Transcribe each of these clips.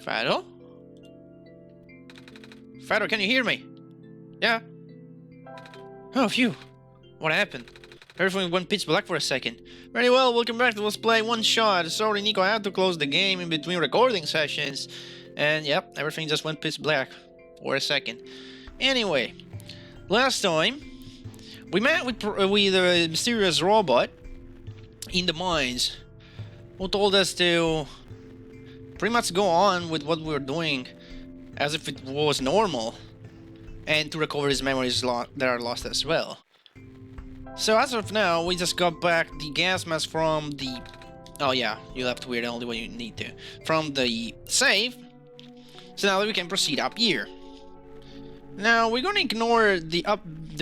Fado? Fado, can you hear me? Yeah? Oh, phew. What happened? Everything went pitch black for a second. Very well, welcome back to Let's Play One Shot. Sorry, Nico, I had to close the game in between recording sessions. And yep, everything just went pitch black for a second. Anyway, last time, we met with a mysterious robot in the mines who told us to pretty much go on with what we were doing as if it was normal and to recover his memories that are lost as well. So as of now, we just got back the gas mask from the... Oh yeah, you left weird only when you need to. From the save. So now we can proceed up here. Now we're gonna ignore the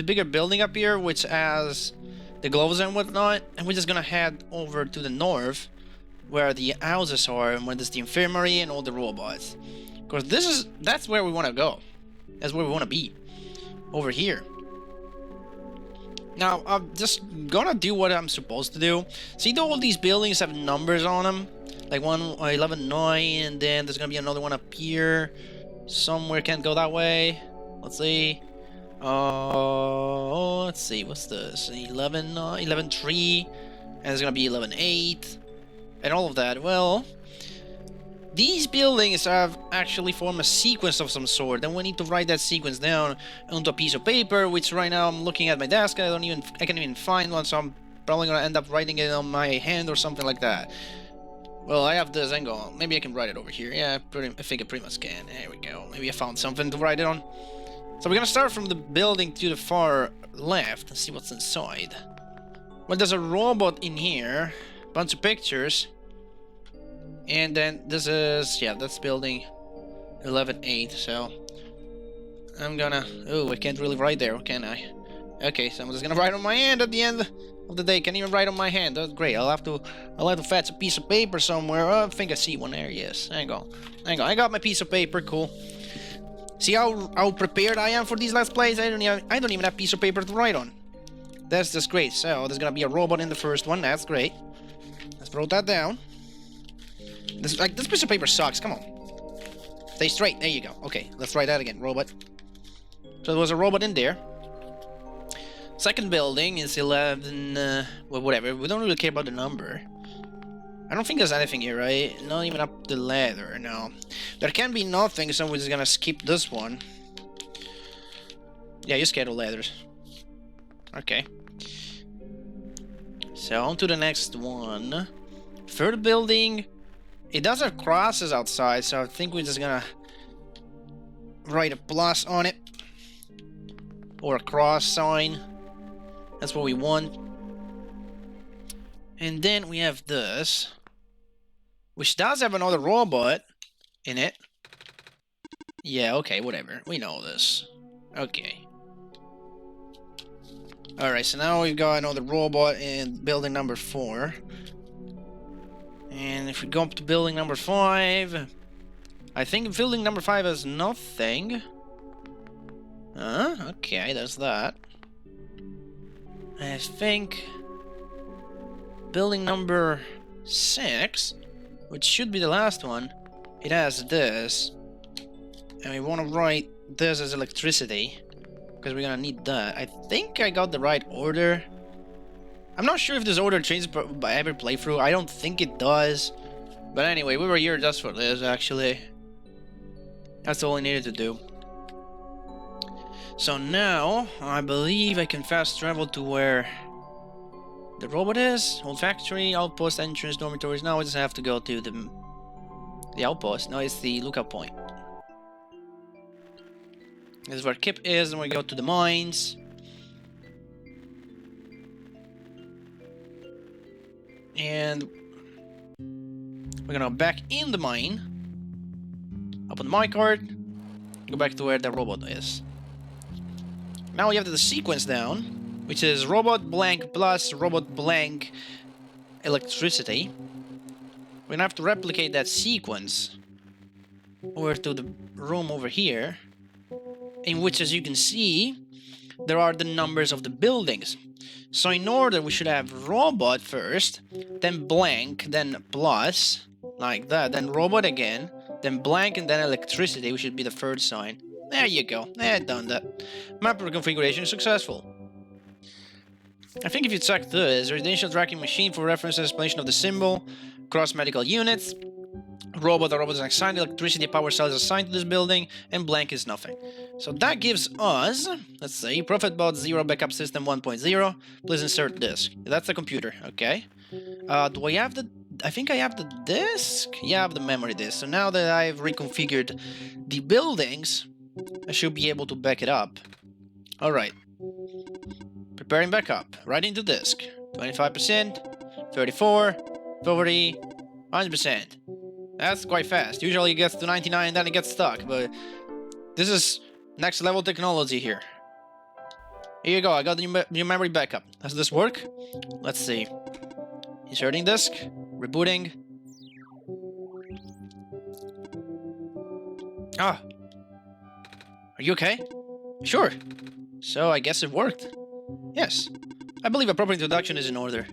bigger building up here, which has the gloves and whatnot, and we're just gonna head over to the north, where the houses are, and where there's the infirmary and all the robots. Because that's where we want to go. That's where we want to be. Over here. Now, I'm just gonna do what I'm supposed to do. See, all these buildings have numbers on them? Like 11-9, and then there's gonna be another one up here. Somewhere can't go that way. Let's see. Let's see, what's this? 11-3, and there's gonna be 11-8, and all of that. Well, these buildings have actually formed a sequence of some sort, and we need to write that sequence down onto a piece of paper, which right now I'm looking at my desk. I can't even find one, so I'm probably gonna end up writing it on my hand or something like that. Well, I have this angle. Maybe I can write it over here. Yeah, I think I pretty much can. There we go. Maybe I found something to write it on. So we're gonna start from the building to the far left and see what's inside. Well, there's a robot in here, bunch of pictures. And then this is, yeah, that's building 11-8, so I'm gonna, oh, I can't really write there, can I? Okay, so I'm just gonna write on my hand at the end of the day. Can't even write on my hand. That's great. I'll have to fetch a piece of paper somewhere. Oh, I think I see one there. Yes, hang on. I got my piece of paper. Cool. See how prepared I am for these Let's Plays? I don't even have a piece of paper to write on. That's just great. So there's gonna be a robot in the first one. That's great. Let's throw that down. This piece of paper sucks, come on. Stay straight, there you go. Okay, let's try that again, robot. So there was a robot in there. Second building is 11, well, whatever, we don't really care about the number. I don't think there's anything here, right? Not even up the ladder, no. There can be nothing, so we're just gonna skip this one. Yeah, you're scared of ladders. Okay. So, on to the next one. Third building. It does have crosses outside, so I think we're just gonna write a plus on it. Or a cross sign. That's what we want. And then we have this, which does have another robot in it. Yeah, okay, whatever. We know this. Okay. Alright, so now we've got another robot in building number 4. And if we go up to building number 5, I think building number 5 has nothing. Okay, there's that. I think building number 6, which should be the last one, it has this. And we want to write this as electricity, because we're gonna need that. I think I got the right order. I'm not sure if this order changes by every playthrough. I don't think it does. But anyway, we were here just for this, actually. That's all I needed to do. So now, I believe I can fast travel to where the robot is. Old factory, outpost, entrance, dormitories. Now I just have to go to the outpost. No, it's the lookout point. This is where Kip is, and we go to the mines. And we're gonna back in the mine. Open the minecart. Go back to where the robot is. Now we have the sequence down, which is robot blank plus robot blank electricity. We're gonna have to replicate that sequence over to the room over here, in which, as you can see, there are the numbers of the buildings. So in order, we should have robot first, then blank, then plus, Like that. Then robot again. Then blank and then electricity, which should be the third sign. There you go. Done that. Map reconfiguration is successful. I think if you check this, residential tracking machine for reference and explanation of the symbol, cross medical units, the robot is assigned, electricity power cell is assigned to this building, and blank is nothing. So that gives us, let's say, ProfitBot 0 backup system 1.0, please insert disk. That's the computer, okay. Do I have the, I think I have the disk? Yeah, I have the memory disk. So now that I've reconfigured the buildings, I should be able to back it up. Alright. Preparing backup. Right into disk. 25%, 34, 40, 100%. That's quite fast. Usually it gets to 99 and then it gets stuck, but this is next level technology here. Here you go, I got the new memory backup. Does this work? Let's see. Inserting disk, rebooting. Ah. Are you okay? Sure. So I guess it worked. Yes. I believe a proper introduction is in order.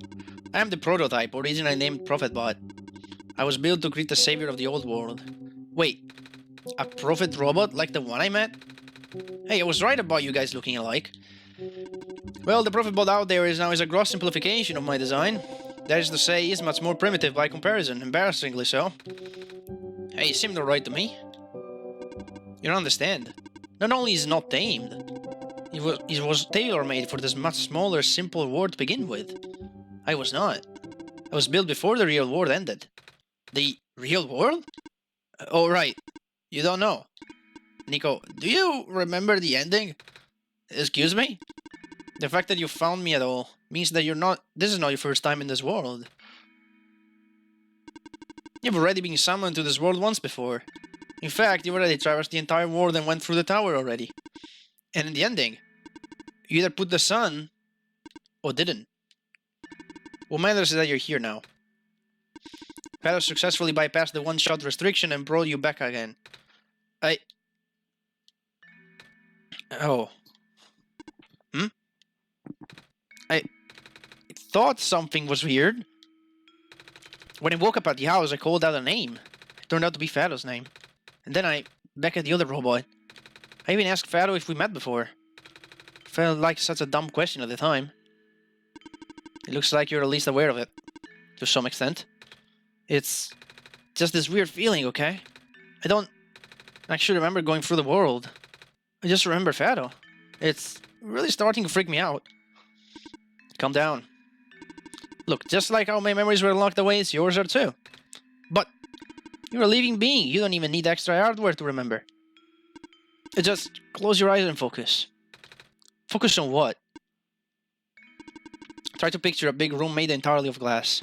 I am the prototype, originally named ProfitBot. I was built to create the savior of the old world. Wait, a prophet robot like the one I met? Hey, I was right about you guys looking alike. Well, the ProfitBot out there is a gross simplification of my design. That is to say, is much more primitive by comparison, embarrassingly so. Hey, it seemed alright to me. You don't understand. Not only is it not tamed, it was tailor-made for this much smaller, simple world to begin with. I was not. I was built before the real world ended. The real world? Oh, right. You don't know. Nico, do you remember the ending? Excuse me? The fact that you found me at all means that this is not your first time in this world. You've already been summoned to this world once before. In fact, you already traversed the entire world and went through the tower already. And in the ending, you either put the sun or didn't. What matters is that you're here now. Paddle successfully bypassed the one-shot restriction and brought you back again. Oh. I thought something was weird. When I woke up at the house, I called out a name. It turned out to be Fado's name. And then back at the other robot. I even asked Fado if we met before. Felt like such a dumb question at the time. It looks like you're at least aware of it. To some extent. It's just this weird feeling, okay? I don't actually remember going through the world. I just remember Fado. It's really starting to freak me out. Calm down. Look, just like how my memories were locked away, yours are too. But you're a living being. You don't even need extra hardware to remember. Just close your eyes and focus. Focus on what? Try to picture a big room made entirely of glass.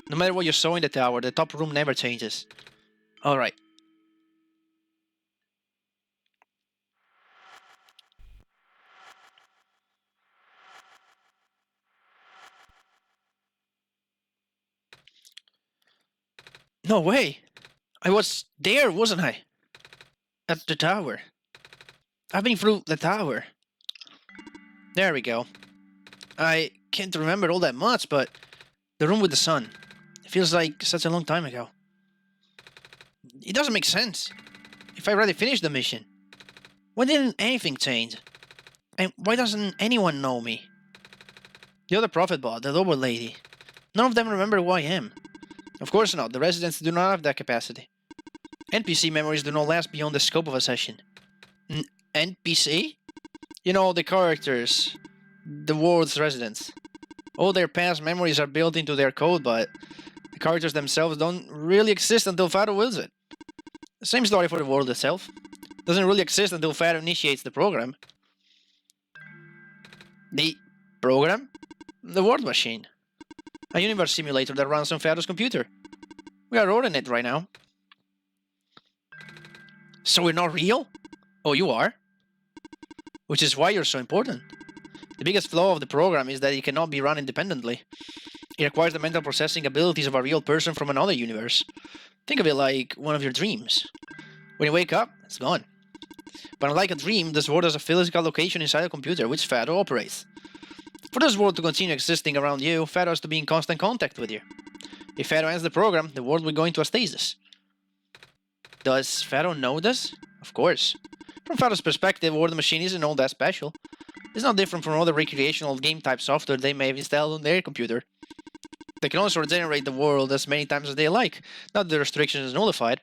No matter what you saw in the tower, the top room never changes. Alright. No way! I was there, wasn't I? At the tower. I've been through the tower. There we go. I can't remember all that much, but the room with the sun. It feels like such a long time ago. It doesn't make sense. If I already finished the mission, why didn't anything change? And why doesn't anyone know me? The other ProfitBot, the robot lady. None of them remember who I am. Of course not, the residents do not have that capacity. NPC memories do not last beyond the scope of a session. NPC? You know, the characters. The world's residents. All their past memories are built into their code, but the characters themselves don't really exist until Fado wills it. Same story for the world itself. Doesn't really exist until Fado initiates the program. The program? The World Machine. A universe simulator that runs on Fado's computer. We are running it right now. So we're not real? Oh, you are? Which is why you're so important. The biggest flaw of the program is that it cannot be run independently. It requires the mental processing abilities of a real person from another universe. Think of it like one of your dreams. When you wake up, it's gone. But unlike a dream, this world has a physical location inside a computer which Fado operates. For this world to continue existing around you, Fado has to be in constant contact with you. If Pharaoh ends the program, the world will go into a stasis. Does Pharaoh know this? Of course. From Pharaoh's perspective, War the Machine isn't all that special. It's not different from other recreational game-type software they may have installed on their computer. They can also regenerate the world as many times as they like, now that the restriction is nullified.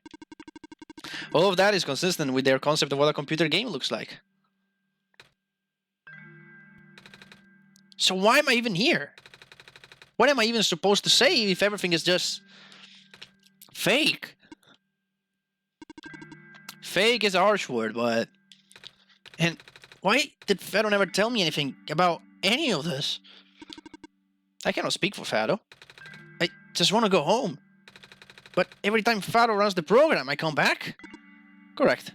All of that is consistent with their concept of what a computer game looks like. So why am I even here? What am I even supposed to say if everything is just fake? Fake is a harsh word, but... And why did Pharaoh never tell me anything about any of this? I cannot speak for Pharaoh. I just want to go home. But every time Pharaoh runs the program, I come back? Correct.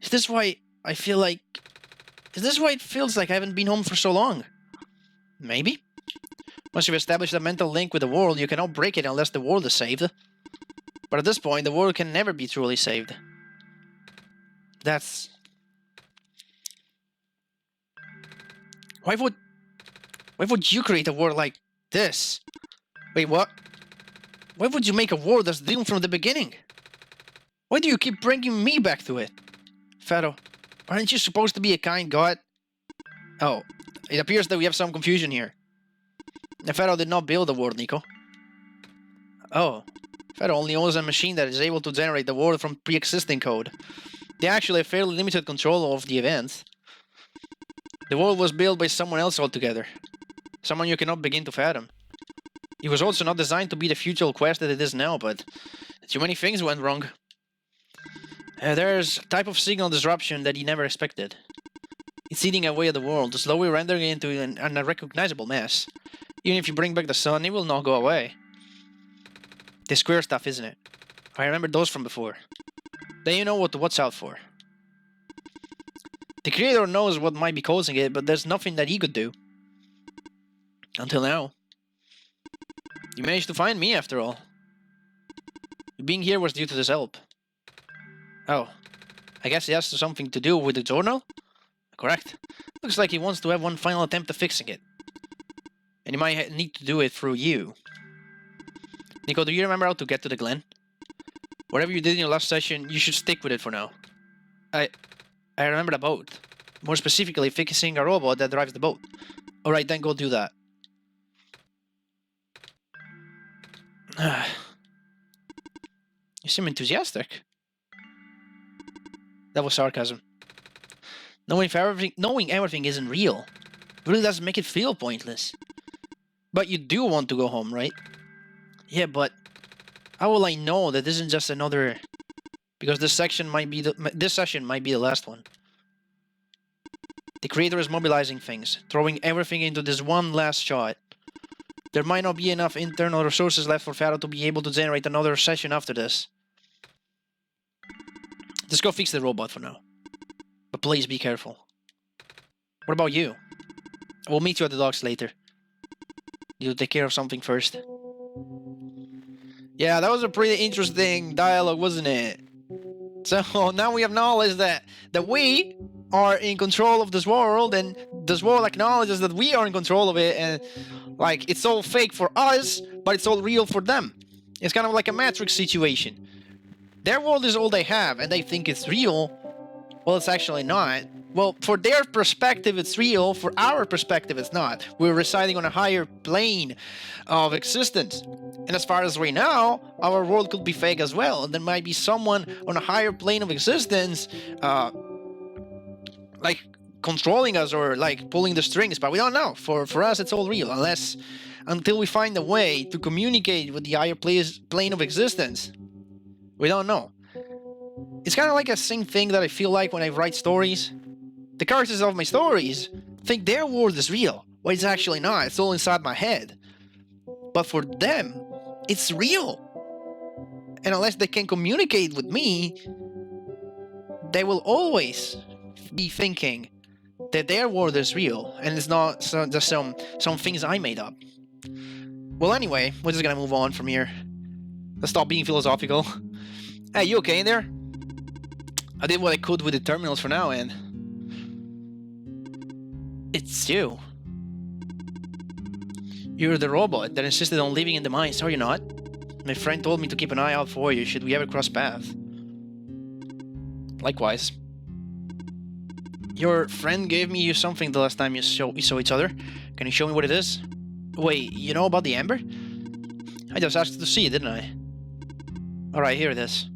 Is this why I feel like... Is this why it feels like I haven't been home for so long? Maybe. Once you've established a mental link with the world, you cannot break it unless the world is saved. But at this point, the world can never be truly saved. That's... Why would you create a world like this? Wait, what? Why would you make a world that's doomed from the beginning? Why do you keep bringing me back to it? Pharaoh, aren't you supposed to be a kind god? Oh, it appears that we have some confusion here. Pharaoh did not build the world, Nico. Oh, Pharaoh only owns a machine that is able to generate the world from pre-existing code. They actually have fairly limited control of the events. The world was built by someone else altogether. Someone you cannot begin to fathom. It was also not designed to be the futile quest that it is now, but too many things went wrong. There's a type of signal disruption that he never expected. It's eating away at the world, slowly rendering it into an unrecognizable mess. Even if you bring back the sun, it will not go away. The square stuff, isn't it? I remember those from before. Then you know what to watch out for. The creator knows what might be causing it, but there's nothing that he could do. Until now. You managed to find me, after all. Being here was due to this help. Oh. I guess it has something to do with the journal? Correct. Looks like he wants to have one final attempt at fixing it. And he might need to do it through you. Nico, do you remember how to get to the Glen? Whatever you did in your last session, you should stick with it for now. I remember the boat. More specifically, fixing a robot that drives the boat. Alright, then go do that. You seem enthusiastic. That was sarcasm. Knowing everything isn't real really does make it feel pointless. But you do want to go home, right? Yeah, but how will I know that this isn't just another... Because this session might be the last one. The creator is mobilizing things, throwing everything into this one last shot. There might not be enough internal resources left for Pharaoh to be able to generate another session after this. Just go fix the robot for now. But please be careful. What about you? We'll meet you at the docks later. You'll take care of something first. Yeah, that was a pretty interesting dialogue, wasn't it? So now we acknowledge that we are in control of this world, and this world acknowledges that we are in control of it, and like it's all fake for us, but it's all real for them. It's kind of like a Matrix situation. Their world is all they have, and they think it's real. Well, it's actually not. Well, for their perspective, it's real. For our perspective, it's not. We're residing on a higher plane of existence. And as far as we know, our world could be fake as well. There might be someone on a higher plane of existence, like controlling us or like pulling the strings, but we don't know. For us, it's all real, until we find a way to communicate with the higher plane of existence. We don't know. It's kind of like a same thing that I feel like when I write stories. The characters of my stories think their world is real. Well, it's actually not. It's all inside my head. But for them, it's real. And unless they can communicate with me, they will always be thinking that their world is real, and it's not just some things I made up. Well, anyway, we're just gonna move on from here. Let's stop being philosophical. Hey, you okay in there? I did what I could with the terminals for now, and... It's you. You're the robot that insisted on living in the mines, are you not? My friend told me to keep an eye out for you should we ever cross paths. Likewise. Your friend gave me you something the last time you saw each other. Can you show me what it is? Wait, you know about the amber? I just asked to see it, didn't I? Alright, here it is.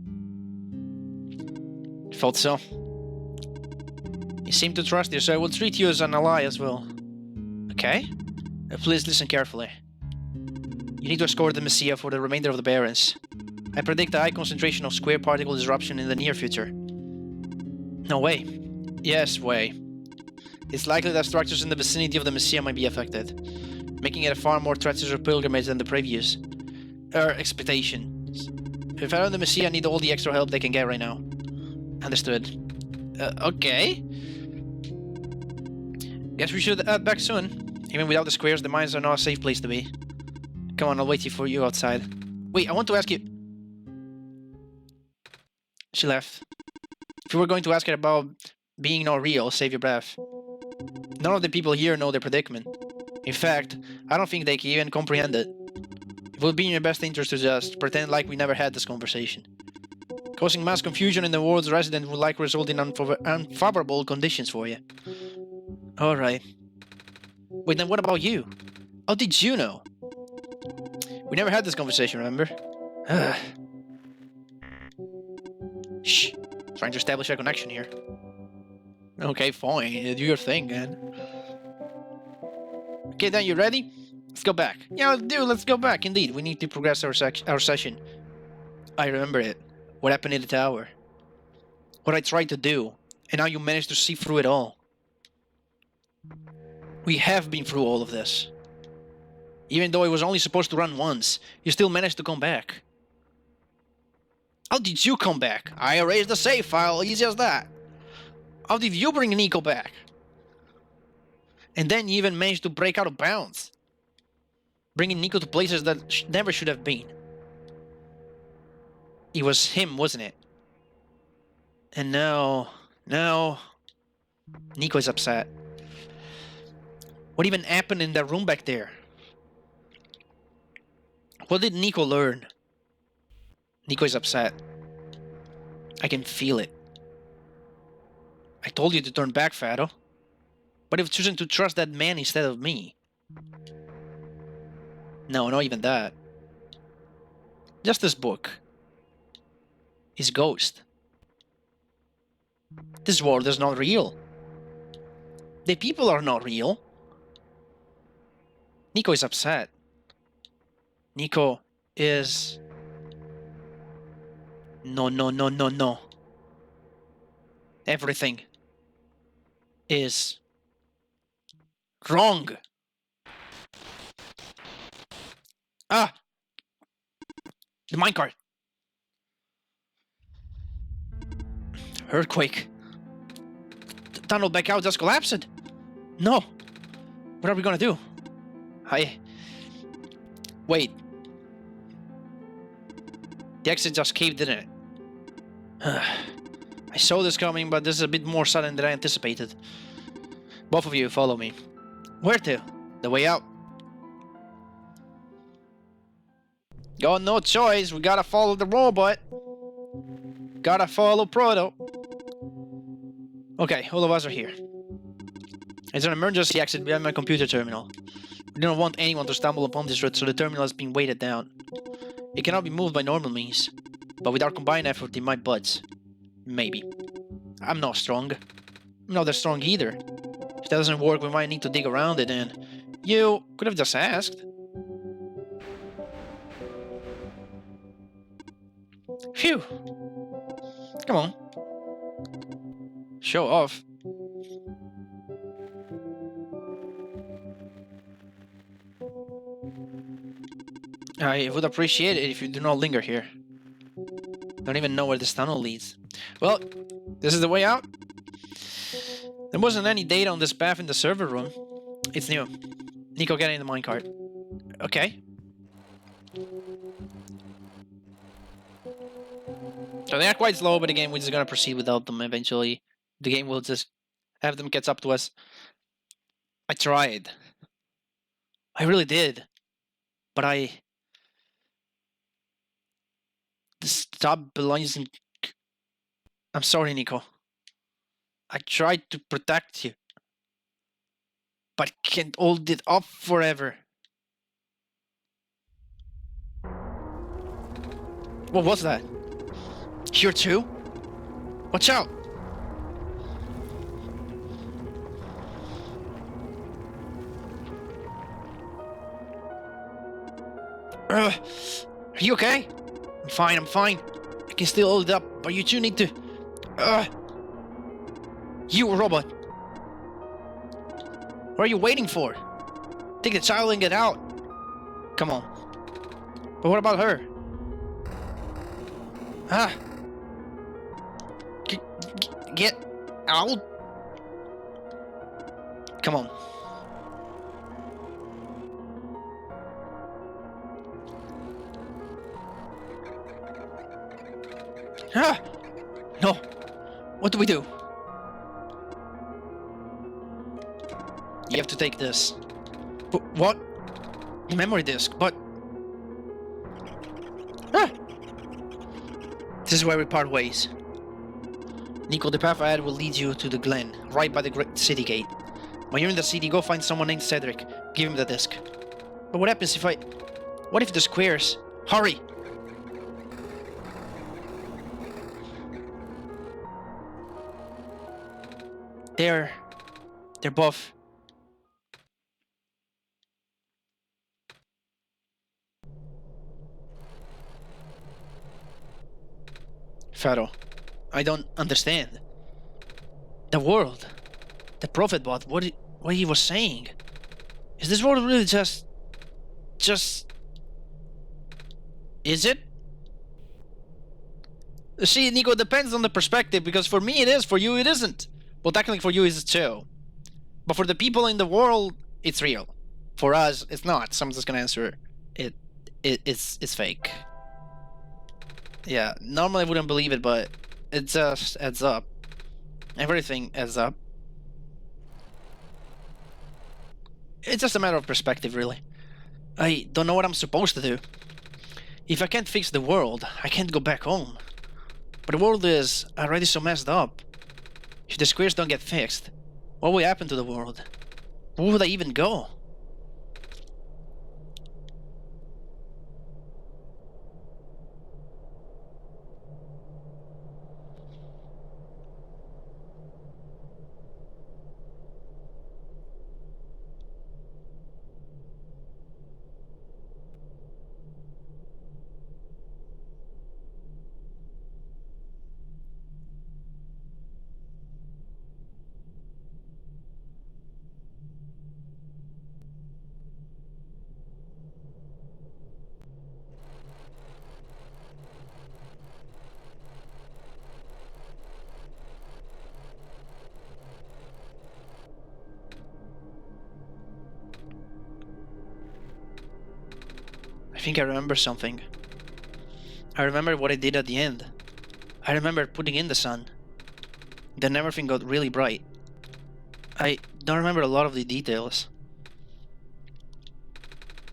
Thought so. You seem to trust you, so I will treat you as an ally as well. Okay? Please listen carefully. You need to escort the Messiah for the remainder of the Barrens. I predict a high concentration of square particle disruption in the near future. No way. Yes, way. It's likely that structures in the vicinity of the Messiah might be affected, making it a far more treacherous pilgrimage than the previous expectations. If I and the Messiah need all the extra help they can get right now. Understood. Okay. Guess we should head back soon. Even without the squares, the mines are not a safe place to be. Come on, I'll wait for you outside. Wait, I want to ask you... She left. If you were going to ask her about being not real, save your breath. None of the people here know their predicament. In fact, I don't think they can even comprehend it. It would be in your best interest to just pretend like we never had this conversation. Causing mass confusion in the world's residents would likely result in unfavorable conditions for you. Alright. Wait, then what about you? How did you know? We never had this conversation, remember? Shh. Trying to establish a connection here. Okay, fine. Do your thing, man. Okay, then you ready? Let's go back. Yeah, let's go back. Indeed, we need to progress our session. I remember it. What happened in the tower. What I tried to do. And how you managed to see through it all. We have been through all of this. Even though I was only supposed to run once, you still managed to come back. How did you come back? I erased the save file, easy as that. How did you bring Nico back? And then you even managed to break out of bounds. Bringing Nico to places that never should have been. It was him, wasn't it? And now... Nico is upset. What even happened in that room back there? What did Nico learn? Nico is upset. I can feel it. I told you to turn back, Fado. But you've chosen to trust that man instead of me. No, not even that. Just this book. His ghost. This world is not real. The people are not real. Nico is upset. Nico is... No. Everything is wrong. Ah! The minecart. Earthquake. The tunnel back out just collapsed. No. What are we gonna do? Wait. The exit just caved, didn't it? I saw this coming, but this is a bit more sudden than I anticipated. Both of you, follow me. Where to? The way out. Got no choice, we gotta follow the robot. Gotta follow Proto. Okay, all of us are here. It's an emergency exit behind my computer terminal. We don't want anyone to stumble upon this route, so the terminal has been weighted down. It cannot be moved by normal means, but with our combined effort it might budge. Maybe. I'm not strong. I'm not that strong either. If that doesn't work, we might need to dig around it, and you could have just asked. Phew. Come on. Show off. I would appreciate it if you do not linger here. Don't even know where this tunnel leads. Well, this is the way out. There wasn't any data on this path in the server room. It's new. Nico, get in the minecart. Okay. So they are quite slow, but again, we're just gonna proceed without them eventually. The game will just have them catch up to us. I tried. I really did. But Stop belonging. I'm sorry, Nico. I tried to protect you, but can't hold it up forever. What was that? Here too? Watch out! Are you okay? I'm fine. I can still hold it up, but you two need to... You robot! What are you waiting for? Take the child and get out! Come on. But what about her? Ah! Get out! Come on. Ah! No! What do we do? You have to take this. But what? The memory disk, but... Ah! This is where we part ways. Nico, the path ahead will lead you to the glen, right by the great city gate. When you're in the city, go find someone named Cedric. Give him the disc. But what happens if I... What if the squares... Hurry! They're both... Pharaoh, I don't understand. The world, the prophet bot, what he was saying. Is this world really just... Is it? See, Nico, it depends on the perspective, because for me it is, for you it isn't. Well, technically for you it's too. But for the people in the world, it's real. For us, it's not. Someone's just gonna answer it's fake. Yeah, normally I wouldn't believe it, but it just adds up. Everything adds up. It's just a matter of perspective, really. I don't know what I'm supposed to do. If I can't fix the world, I can't go back home. But the world is already so messed up. If the squares don't get fixed, what will happen to the world? Where would I even go? I think I remember something. I remember what I did at the end. I remember putting in the sun. Then everything got really bright. I don't remember a lot of the details.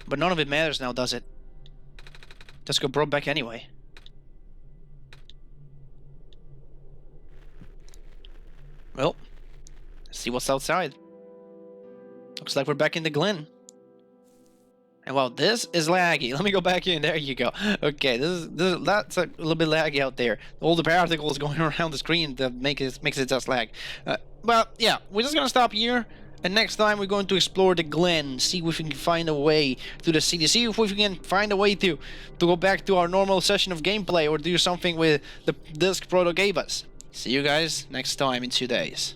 But none of it matters now, does it? Just got brought back anyway. Well, let's see what's outside. Looks like we're back in the glen. And wow, this is laggy. Let me go back in. There you go. Okay, that's a little bit laggy out there. All the particles going around the screen that makes it just lag. Well, yeah, we're just gonna stop here. And next time we're going to explore the glen, see if we can find a way to the city, see if we can find a way to go back to our normal session of gameplay or do something with the disc Proto gave us. See you guys next time in 2 days.